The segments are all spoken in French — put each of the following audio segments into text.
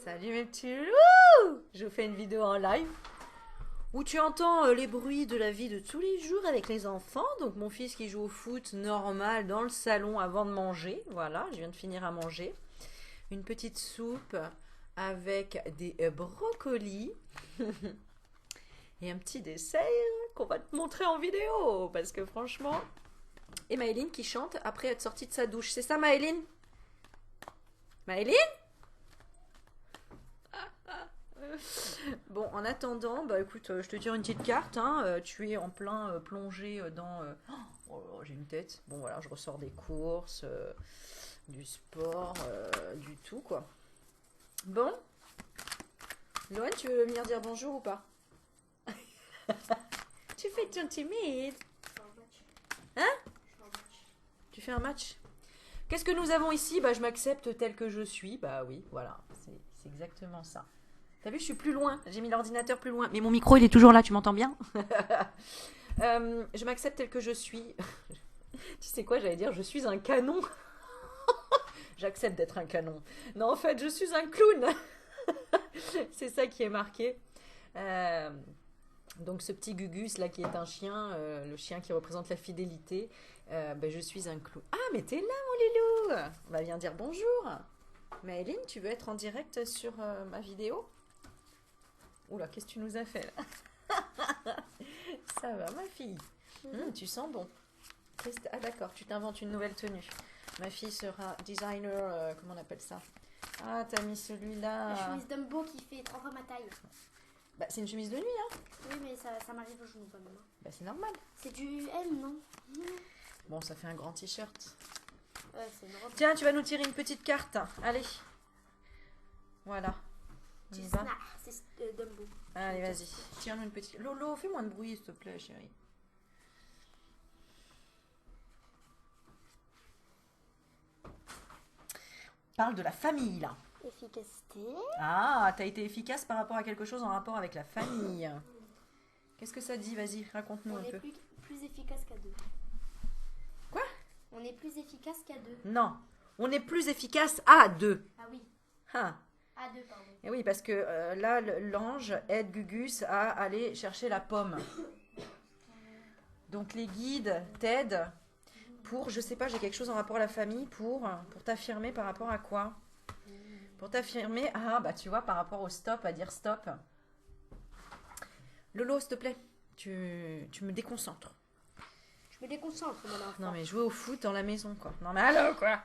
Salut mes petits loups! Je vous fais une vidéo en live où tu entends les bruits de la vie de tous les jours avec les enfants. Donc mon fils qui joue au foot normal dans le salon avant de manger. Voilà, je viens de finir à manger. Une petite soupe avec des brocolis et un petit dessert qu'on va te montrer en vidéo. Parce que franchement... Et Maëline qui chante après être sortie de sa douche. C'est ça Maëline? Maëline? Bon, en attendant, bah écoute, je te tire une petite carte, hein, tu es en plein plongé dans... oh, j'ai une tête. Bon voilà, je ressors des courses, du sport, du tout quoi. Bon, Loane, tu veux venir dire bonjour ou pas? Tu fais ton timide. Hein? Tu fais un match? Qu'est-ce que nous avons ici? Bah je m'accepte tel que je suis, bah oui, voilà, c'est exactement ça. T'as vu, je suis plus loin. J'ai mis l'ordinateur plus loin. Mais mon micro, il est toujours là, tu m'entends bien? Je m'accepte tel que je suis. Tu sais quoi, j'allais dire, je suis un canon. J'accepte d'être un canon. Non, en fait, je suis un clown. C'est ça qui est marqué. Donc, ce petit Gugus, là, qui est un chien, le chien qui représente la fidélité, ben, je suis un clown. Ah, mais t'es là, mon loulou! On va bien dire bonjour. Maëline, tu veux être en direct sur ma vidéo? Oula, qu'est-ce que tu nous as fait là? Ça va, ma fille. Tu sens bon. Ah d'accord, tu t'inventes une nouvelle tenue. Ma fille sera designer, comment on appelle ça? Ah, t'as mis celui-là. La chemise Dumbo qui fait 3 fois ma taille. Bah, c'est une chemise de nuit, hein? Oui, mais ça m'arrive au genou quand même. Bah, c'est normal. C'est du M, non? Bon, ça fait un grand t-shirt. Ouais, c'est une robe. Tiens, tu vas nous tirer une petite carte. Allez. Voilà. On y va. C'est Dumbo. Allez, vas-y. Tire-nous une petite... Lolo, fais moins de bruit, s'il te plaît, chérie. Parle de la famille, là. Efficacité. Ah, t'as été efficace par rapport à quelque chose en rapport avec la famille. Qu'est-ce que ça dit? Vas-y, raconte-nous un peu. On est plus efficace qu'à deux. Quoi? On est plus efficace qu'à deux. Non, on est plus efficace à deux. Ah oui, Ah. à deux, pardon. Et oui, parce que là, l'ange aide Gugus à aller chercher la pomme. Donc les guides t'aident pour, je sais pas, j'ai quelque chose en rapport à la famille, pour t'affirmer par rapport à quoi? Pour t'affirmer, ah bah tu vois, par rapport au stop, à dire stop. Lolo, s'il te plaît, tu me déconcentres. Je me déconcentre, mon enfant. Non mais jouer au foot dans la maison quoi. Non mais allô quoi.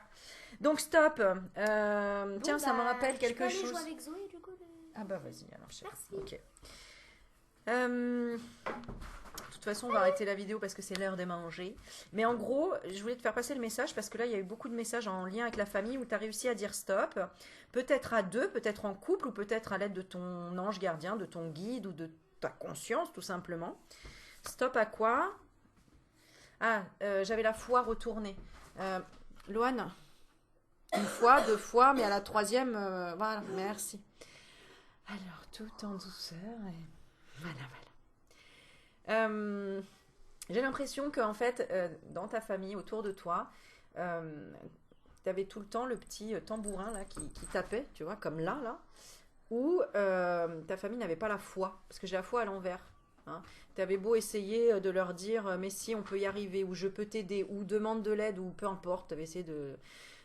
Donc stop. Tiens, ça me rappelle quelque chose. Je peux aller jouer avec Zoé du coup Ah bah vas-y alors chérie. Merci. Ok. De toute façon on va arrêter la vidéo parce que c'est l'heure de manger. Mais en gros, je voulais te faire passer le message parce que là il y a eu beaucoup de messages en lien avec la famille où tu as réussi à dire stop. Peut-être à deux, peut-être en couple ou peut-être à l'aide de ton ange gardien, de ton guide ou de ta conscience tout simplement. Stop à quoi? Ah, j'avais la foi retournée. Loane, une fois, deux fois, mais à la troisième, voilà, merci. Alors, tout en douceur, et voilà, voilà. J'ai l'impression qu'en fait, dans ta famille, autour de toi, tu avais tout le temps le petit tambourin là, qui tapait, tu vois, comme là, où ta famille n'avait pas la foi, parce que j'ai la foi à l'envers. Hein. Tu avais beau essayer de leur dire mais si on peut y arriver, ou je peux t'aider, ou demande de l'aide, ou peu importe, tu avais essayé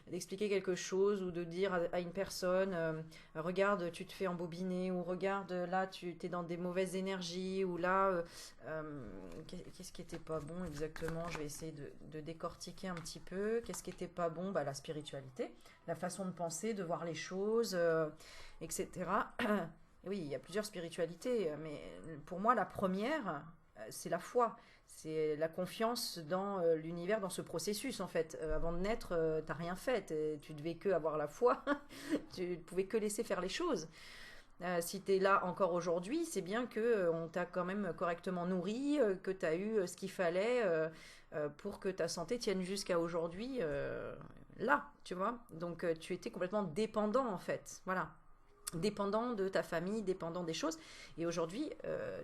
d'expliquer quelque chose, ou de dire à une personne regarde, tu te fais embobiner, ou regarde, là, tu es dans des mauvaises énergies, ou là, qu'est-ce qui était pas bon exactement? Je vais essayer de décortiquer un petit peu. Qu'est-ce qui était pas bon? Bah, la spiritualité, la façon de penser, de voir les choses, etc. Oui, il y a plusieurs spiritualités, mais pour moi, la première, c'est la foi. C'est la confiance dans l'univers, dans ce processus, en fait. Avant de naître, t'as rien fait. Tu devais que avoir la foi. Tu ne pouvais que laisser faire les choses. Si tu es là encore aujourd'hui, c'est bien qu'on t'a quand même correctement nourri, que tu as eu ce qu'il fallait pour que ta santé tienne jusqu'à aujourd'hui, là, tu vois. Donc, tu étais complètement dépendant, en fait. Voilà. dépendant de ta famille, dépendant des choses. Et aujourd'hui,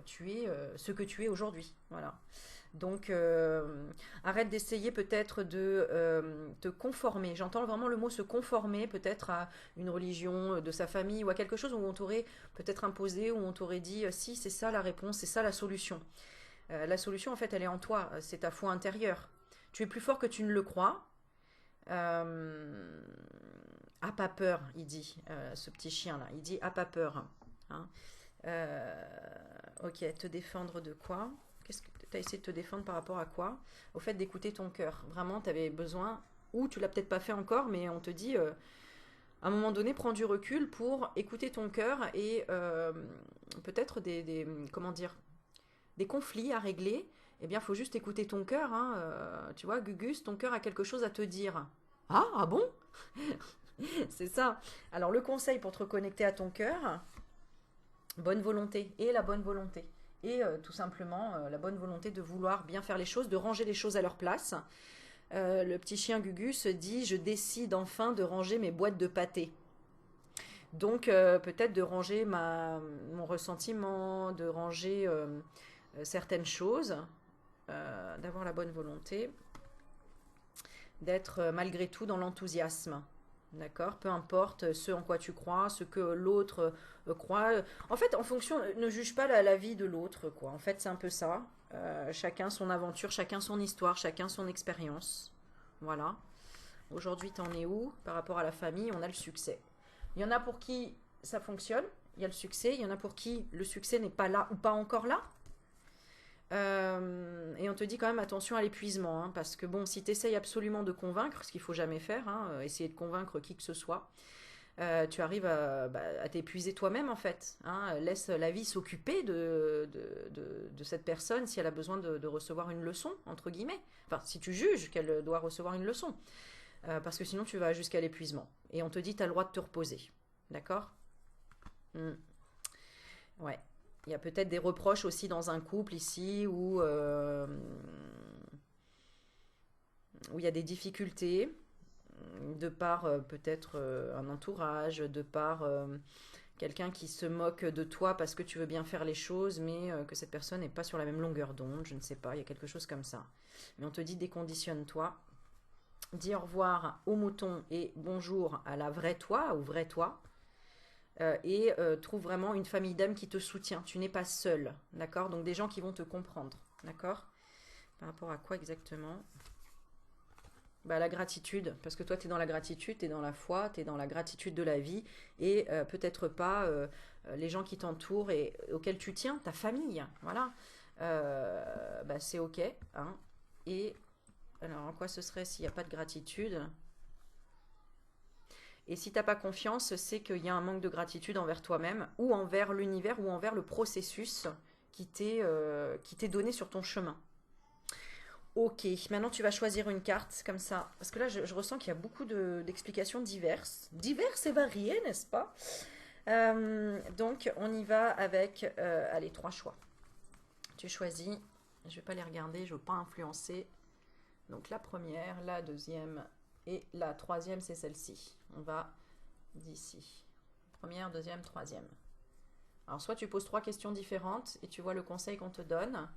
tu es ce que tu es aujourd'hui. Voilà. Donc, arrête d'essayer peut-être de te conformer. J'entends vraiment le mot se conformer, peut-être à une religion de sa famille ou à quelque chose où on t'aurait peut-être imposé, où on t'aurait dit si, c'est ça la réponse, c'est ça la solution. La solution, en fait, elle est en toi, c'est ta foi intérieure. Tu es plus fort que tu ne le crois. A pas peur, il dit, ce petit chien-là. Il dit a pas peur. Hein. Ok, te défendre de quoi? Qu'est-ce que tu as essayé de te défendre par rapport à quoi? Au fait d'écouter ton cœur. Vraiment, tu avais besoin, ou tu l'as peut-être pas fait encore, mais on te dit, à un moment donné, prends du recul pour écouter ton cœur et peut-être comment dire, des conflits à régler. Eh bien, il faut juste écouter ton cœur. Hein. Tu vois, Gugus, ton cœur a quelque chose à te dire. Ah bon? C'est ça. Alors, le conseil pour te reconnecter à ton cœur, bonne volonté et la bonne volonté. Et tout simplement, la bonne volonté de vouloir bien faire les choses, de ranger les choses à leur place. Le petit chien Gugus dit « Je décide enfin de ranger mes boîtes de pâté ». Donc, peut-être de ranger mon ressentiment, de ranger certaines choses, d'avoir la bonne volonté, d'être malgré tout dans l'enthousiasme. D'accord? Peu importe ce en quoi tu crois, ce que l'autre croit. En fait, en fonction, ne juge pas la vie de l'autre, quoi. En fait, c'est un peu ça. Chacun son aventure, chacun son histoire, chacun son expérience. Voilà. Aujourd'hui, t'en es où? Par rapport à la famille, on a le succès. Il y en a pour qui ça fonctionne, il y a le succès. Il y en a pour qui le succès n'est pas là ou pas encore là. Et on te dit quand même attention à l'épuisement, hein, parce que bon, si tu essayes absolument de convaincre, ce qu'il faut jamais faire, hein, essayer de convaincre qui que ce soit, tu arrives à t'épuiser toi-même en fait. Hein. Laisse la vie s'occuper de cette personne si elle a besoin de recevoir une leçon, entre guillemets. Enfin, si tu juges qu'elle doit recevoir une leçon. Parce que sinon tu vas jusqu'à l'épuisement. Et on te dit tu as le droit de te reposer. D'accord? Ouais. Il y a peut-être des reproches aussi dans un couple ici où il y a des difficultés de par peut-être un entourage, de par quelqu'un qui se moque de toi parce que tu veux bien faire les choses, mais que cette personne n'est pas sur la même longueur d'onde, je ne sais pas, il y a quelque chose comme ça. Mais on te dit déconditionne-toi, dis au revoir au mouton et bonjour à la vraie toi, au vrai toi. Et trouve vraiment une famille d'âmes qui te soutient. Tu n'es pas seul, d'accord? Donc des gens qui vont te comprendre, d'accord? Par rapport à quoi exactement? Bah, la gratitude, parce que toi tu es dans la gratitude, tu es dans la foi, tu es dans la gratitude de la vie, et peut-être pas les gens qui t'entourent et auxquels tu tiens, ta famille, voilà. Bah, c'est ok, hein. Et alors en quoi ce serait s'il n'y a pas de gratitude? Et si tu n'as pas confiance, c'est qu'il y a un manque de gratitude envers toi-même ou envers l'univers ou envers le processus qui t'est donné sur ton chemin. Ok, maintenant tu vas choisir une carte comme ça. Parce que là, je ressens qu'il y a beaucoup d'explications diverses. Diverses et variées, n'est-ce pas? Donc, on y va avec, allez, 3 choix. Tu choisis. Je ne vais pas les regarder, je ne veux pas influencer. Donc, la première, la deuxième et la troisième, c'est celle-ci. On va d'ici. Première, deuxième, troisième. Alors, soit tu poses 3 questions différentes et tu vois le conseil qu'on te donne.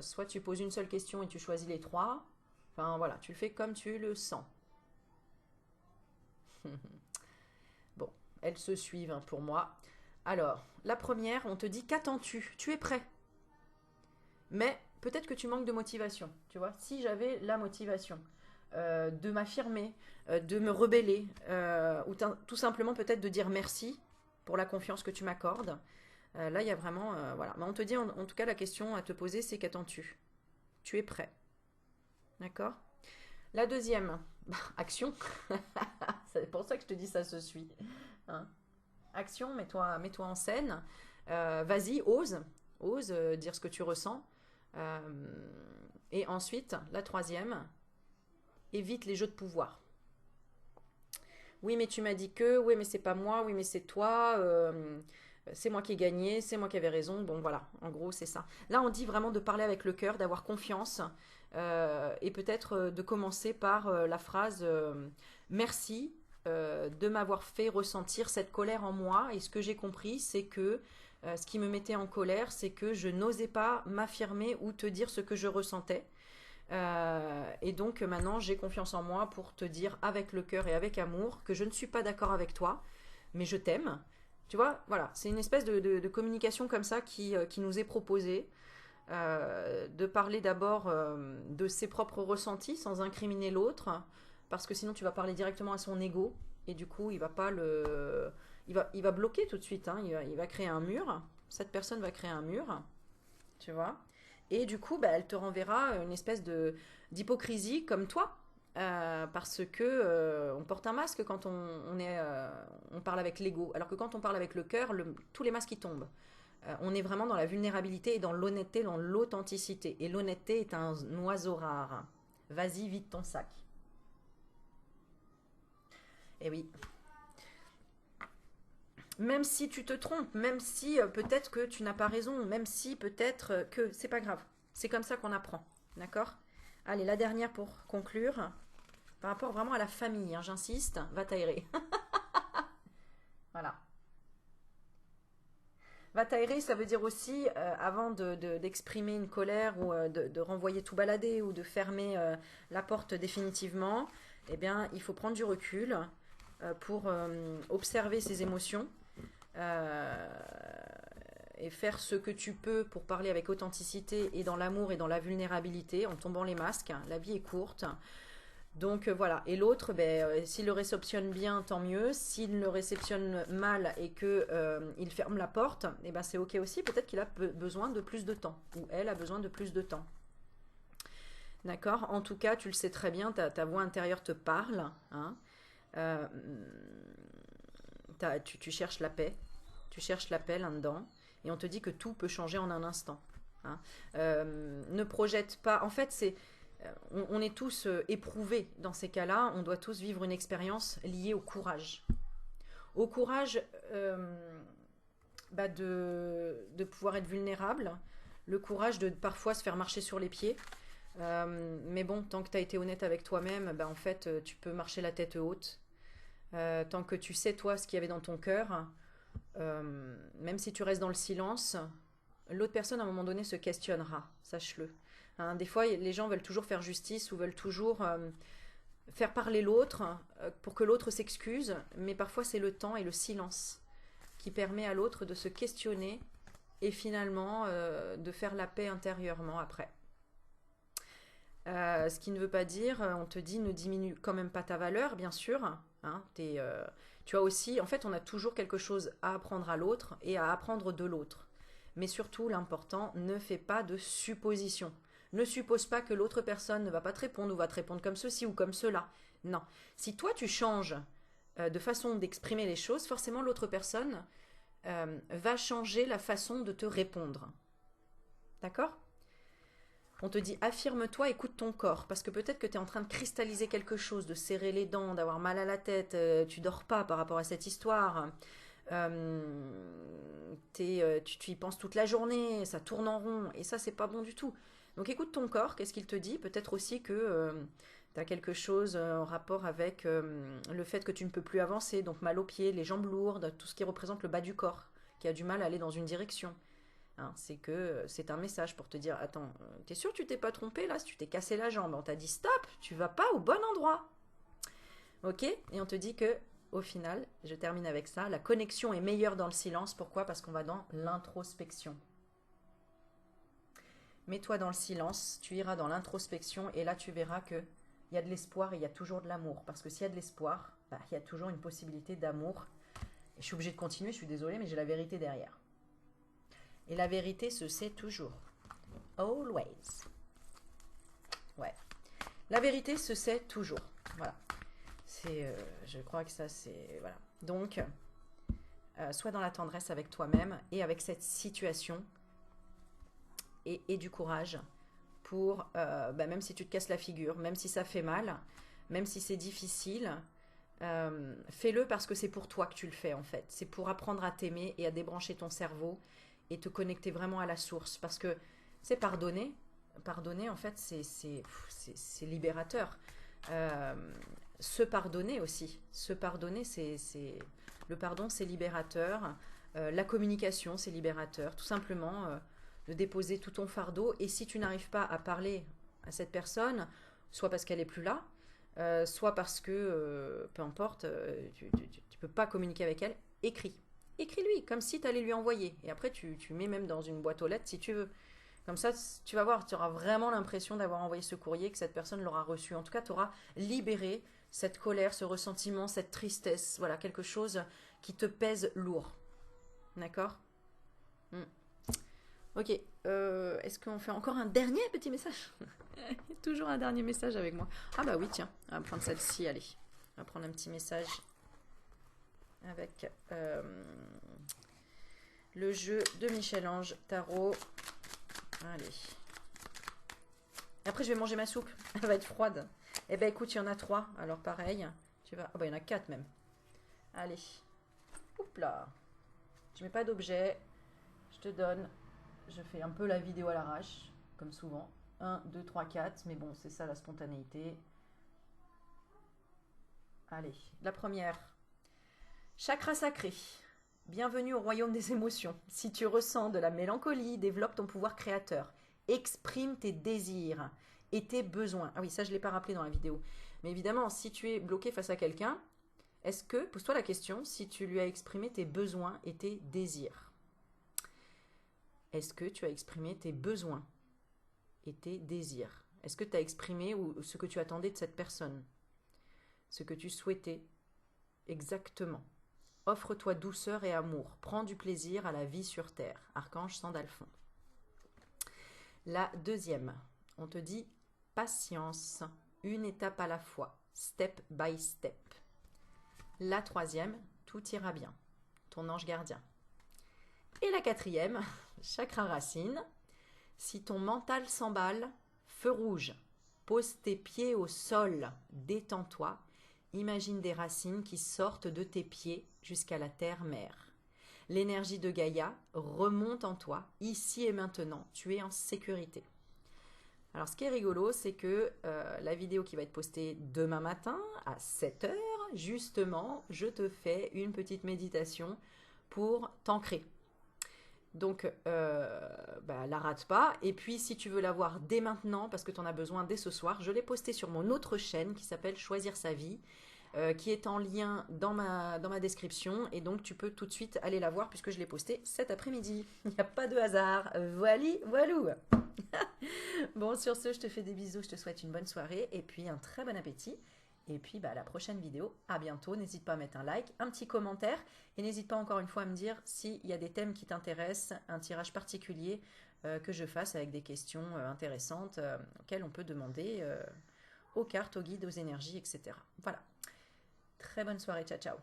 Soit tu poses une seule question et tu choisis les 3. Enfin, voilà, tu le fais comme tu le sens. Bon, elles se suivent hein, pour moi. Alors, la première, on te dit qu'attends-tu? Tu es prêt. Mais peut-être que tu manques de motivation. Tu vois, si j'avais la motivation de m'affirmer, de me rebeller, ou tout simplement peut-être de dire merci pour la confiance que tu m'accordes. Là, il y a vraiment... voilà. Mais on te dit, en tout cas, la question à te poser, c'est qu'attends-tu? Tu es prêt. D'accord? La deuxième, action. C'est pour ça que je te dis ça se suit. Hein? Action, mets-toi en scène. Vas-y, ose. Ose dire ce que tu ressens. Et ensuite, la troisième, évite les jeux de pouvoir. Oui, mais tu m'as dit que, oui, mais c'est pas moi, oui, mais c'est toi, c'est moi qui ai gagné, c'est moi qui avais raison. Bon, voilà, en gros, c'est ça. Là, on dit vraiment de parler avec le cœur, d'avoir confiance, et peut-être de commencer par la phrase merci de m'avoir fait ressentir cette colère en moi. Et ce que j'ai compris, c'est que ce qui me mettait en colère, c'est que je n'osais pas m'affirmer ou te dire ce que je ressentais. Et donc maintenant, j'ai confiance en moi pour te dire avec le cœur et avec amour que je ne suis pas d'accord avec toi, mais je t'aime. Tu vois, voilà, c'est une espèce de communication comme ça qui nous est proposée. De parler d'abord de ses propres ressentis sans incriminer l'autre, parce que sinon tu vas parler directement à son ego, et du coup il va pas le... il va bloquer tout de suite, hein. Il va créer un mur, cette personne va créer un mur, tu vois, et du coup bah, elle te renverra une espèce d'hypocrisie comme toi, parce que on porte un masque quand on parle avec l'ego, alors que quand on parle avec le cœur, tous les masques y tombent. On est vraiment dans la vulnérabilité et dans l'honnêteté, dans l'authenticité. Et l'honnêteté est un oiseau rare. Vas-y, vide ton sac. Et oui. Même si tu te trompes, même si peut-être que tu n'as pas raison, même si peut-être que c'est pas grave. C'est comme ça qu'on apprend. D'accord? Allez, la dernière pour conclure. Par rapport vraiment à la famille, hein, j'insiste, va t'aérer. Voilà. Va t'aérer, ça veut dire aussi, avant d'exprimer une colère ou de renvoyer tout balader ou de fermer la porte définitivement, eh bien, il faut prendre du recul pour observer ses émotions euh, et faire ce que tu peux pour parler avec authenticité et dans l'amour et dans la vulnérabilité en tombant les masques. La vie est courte. Donc voilà, et l'autre, ben, s'il le réceptionne bien, tant mieux. S'il le réceptionne mal et que il ferme la porte, eh ben, c'est ok aussi. Peut-être qu'il a besoin de plus de temps, ou elle a besoin de plus de temps. D'accord? En tout cas, tu le sais très bien, ta voix intérieure te parle. Hein. Euh, tu cherches la paix. Tu cherches la paix là-dedans. Et on te dit que tout peut changer en un instant. Hein. Ne projette pas. En fait, on est tous éprouvés dans ces cas-là. On doit tous vivre une expérience liée au courage. Au courage de pouvoir être vulnérable. Le courage de parfois se faire marcher sur les pieds. Mais bon, tant que tu as été honnête avec toi-même, en fait, tu peux marcher la tête haute. Tant que tu sais, toi, ce qu'il y avait dans ton cœur, même si tu restes dans le silence, l'autre personne, à un moment donné, se questionnera. Sache-le. Hein, des fois, les gens veulent toujours faire justice ou veulent toujours faire parler l'autre pour que l'autre s'excuse, mais parfois c'est le temps et le silence qui permet à l'autre de se questionner et finalement de faire la paix intérieurement après. Ce qui ne veut pas dire, on te dit ne diminue quand même pas ta valeur, bien sûr. Hein, tu as aussi, en fait, on a toujours quelque chose à apprendre à l'autre et à apprendre de l'autre. Mais surtout, l'important, ne fais pas de suppositions. Ne suppose pas que l'autre personne ne va pas te répondre ou va te répondre comme ceci ou comme cela. Non. Si toi, tu changes de façon d'exprimer les choses, forcément, l'autre personne va changer la façon de te répondre. D'accord ? On te dit affirme-toi, écoute ton corps, parce que peut-être que tu es en train de cristalliser quelque chose, de serrer les dents, d'avoir mal à la tête, tu dors pas par rapport à cette histoire, tu y penses toute la journée, ça tourne en rond, et ça c'est pas bon du tout. Donc écoute ton corps, qu'est-ce qu'il te dit? Peut-être aussi que tu as quelque chose en rapport avec le fait que tu ne peux plus avancer, donc mal aux pieds, les jambes lourdes, tout ce qui représente le bas du corps, qui a du mal à aller dans une direction. Hein, c'est que c'est un message pour te dire attends, t'es sûr que tu t'es pas trompé là? Si tu t'es cassé la jambe, on t'a dit stop, tu vas pas au bon endroit. Ok? Et on te dit que au final, je termine avec ça, la connexion est meilleure dans le silence. Pourquoi? Parce qu'on va dans l'introspection. Mets-toi dans le silence, tu iras dans l'introspection et là tu verras que il y a de l'espoir et il y a toujours de l'amour. Parce que s'il y a de l'espoir, il y a toujours une possibilité d'amour. Et je suis obligée de continuer, je suis désolée, mais j'ai la vérité derrière. Et la vérité se sait toujours. Always. Ouais. La vérité se sait toujours. Voilà. Je crois que ça, c'est... Voilà. Donc, sois dans la tendresse avec toi-même et avec cette situation. Et du courage pour, même si tu te casses la figure, même si ça fait mal, même si c'est difficile, fais-le parce que c'est pour toi que tu le fais en fait. C'est pour apprendre à t'aimer et à débrancher ton cerveau et te connecter vraiment à la source. Parce que c'est pardonner. Pardonner, en fait, c'est libérateur. Se pardonner aussi. Se pardonner, le pardon, c'est libérateur. La communication, c'est libérateur. Tout simplement, de déposer tout ton fardeau. Et si tu n'arrives pas à parler à cette personne, soit parce qu'elle est plus là, soit parce que, peu importe, tu peux pas communiquer avec elle, écris. Écris-lui, comme si tu allais lui envoyer. Et après, tu mets même dans une boîte aux lettres si tu veux. Comme ça, tu vas voir, tu auras vraiment l'impression d'avoir envoyé ce courrier, que cette personne l'aura reçu. En tout cas, tu auras libéré cette colère, ce ressentiment, cette tristesse. Voilà, quelque chose qui te pèse lourd. D'accord? Ok, est-ce qu'on fait encore un dernier petit message? Toujours un dernier message avec moi. Ah bah oui, tiens, on va prendre celle-ci, allez. On va prendre un petit message avec le jeu de Michel-Ange Tarot. Allez. Après, je vais manger ma soupe. Elle va être froide. Eh ben écoute, il y en a 3. Alors pareil. Tu vas... Oh bah il y en a 4 même. Allez. Oups là. Je mets pas d'objet. Je te donne. Je fais un peu la vidéo à l'arrache. Comme souvent. 1, 2, 3, 4. Mais bon, c'est ça la spontanéité. Allez. La première. Chakra sacré. Bienvenue au royaume des émotions. Si tu ressens de la mélancolie, développe ton pouvoir créateur. Exprime tes désirs et tes besoins. Ah oui, ça je ne l'ai pas rappelé dans la vidéo. Mais évidemment, si tu es bloqué face à quelqu'un, est-ce que, pose-toi la question, si tu lui as exprimé tes besoins et tes désirs, est-ce que tu as exprimé tes besoins et tes désirs? Est-ce que tu as exprimé ce que tu attendais de cette personne? Ce que tu souhaitais exactement? Offre-toi douceur et amour. Prends du plaisir à la vie sur terre. Archange Sandalphon. La deuxième, on te dit patience, une étape à la fois, step by step. La troisième, tout ira bien, ton ange gardien. Et la quatrième, chakra racine, si ton mental s'emballe, feu rouge, pose tes pieds au sol, détends-toi, imagine des racines qui sortent de tes pieds jusqu'à la terre-mère. L'énergie de Gaïa remonte en toi, ici et maintenant, tu es en sécurité. Alors ce qui est rigolo, c'est que la vidéo qui va être postée demain matin à 7 h, justement, je te fais une petite méditation pour t'ancrer. Donc, la rate pas. Et puis, si tu veux la voir dès maintenant, parce que tu en as besoin dès ce soir, je l'ai postée sur mon autre chaîne qui s'appelle Choisir sa vie, qui est en lien dans ma description. Et donc, tu peux tout de suite aller la voir puisque je l'ai postée cet après-midi. Il n'y a pas de hasard. Voilou. Bon, sur ce, je te fais des bisous. Je te souhaite une bonne soirée et puis un très bon appétit. Et puis, la prochaine vidéo, à bientôt. N'hésite pas à mettre un like, un petit commentaire. Et n'hésite pas encore une fois à me dire s'il y a des thèmes qui t'intéressent, un tirage particulier que je fasse avec des questions intéressantes auxquelles on peut demander aux cartes, aux guides, aux énergies, etc. Voilà. Très bonne soirée. Ciao, ciao.